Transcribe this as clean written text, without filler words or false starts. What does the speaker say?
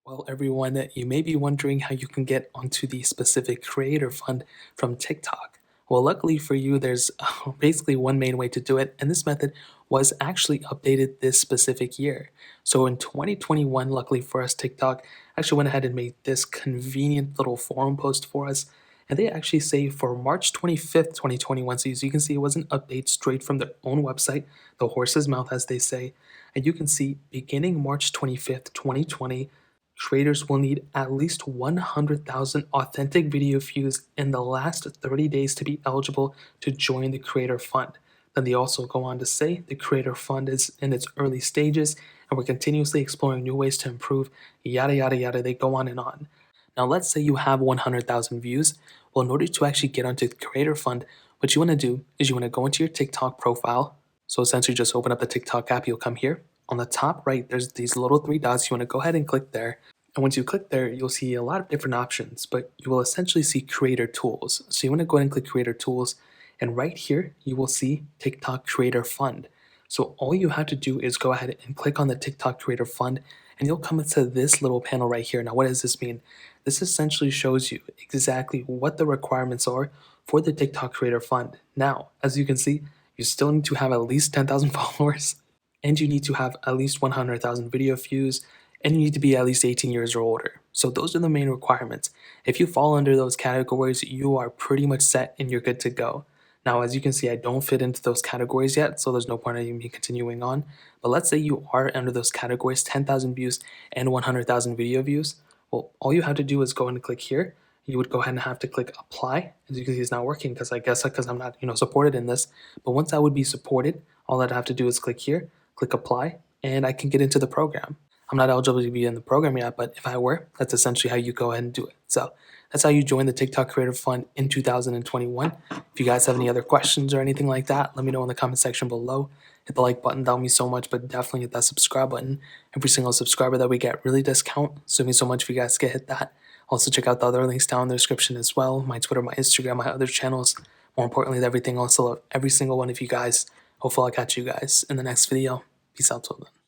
Well, everyone, you may be wondering how you can get onto the specific creator fund from TikTok. Well, luckily for you, there's basically one main way to do it, and this method was actually updated this specific year. So in 2021, luckily for us, TikTok actually went ahead and made this convenient little forum post for us. And they actually say for March 25th, 2021. So as you can see, it was an update straight from their own website, the horse's mouth, as they say. And you can see beginning March 25th, 2020, creators will need at least 100,000 authentic video views in the last 30 days to be eligible to join the Creator Fund. Then they also go on to say the Creator Fund is in its early stages and we're continuously exploring new ways to improve, yada, yada, yada. They go on and on. Now, let's say you have 100,000 views. Well, in order to actually get onto the Creator Fund, what you want to do is you want to go into your TikTok profile. So essentially, just open up the TikTok app. You'll come here. On the top right, there's these little three dots. You want to go ahead and click there. And once you click there, you'll see a lot of different options, but you will essentially see Creator Tools. So you want to go ahead and click Creator Tools. And right here, you will see TikTok Creator Fund. So all you have to do is go ahead and click on the TikTok Creator Fund, and you'll come into this little panel right here. Now, what does this mean? This essentially shows you exactly what the requirements are for the TikTok Creator Fund. Now, as you can see, you still need to have at least 10,000 followers, and you need to have at least 100,000 video views, and you need to be at least 18 years or older. So those are the main requirements. If you fall under those categories, you are pretty much set and you're good to go. Now, as you can see, I don't fit into those categories yet, so there's no point in me continuing on. But let's say you are under those categories, 10,000 views and 100,000 video views. Well, all you have to do is go and click here. You would go ahead and have to click apply. As you can see, it's not working because I'm not supported in this. But once I would be supported, all I'd have to do is click here, click apply, and I can get into the program. I'm not eligible to be in the program yet, but if I were, that's essentially how you go ahead and do it. So that's how you join the TikTok Creator Fund in 2021. If you guys have any other questions or anything like that, let me know in the comment section below. Hit the like button, that would mean so much, but definitely hit that subscribe button. Every single subscriber that we get really does count, so it means so much if you guys can hit that. Also check out the other links down in the description as well, my Twitter, my Instagram, my other channels. More importantly, everything else, I love every single one of you guys. Hopefully I'll catch you guys in the next video. Peace out till then.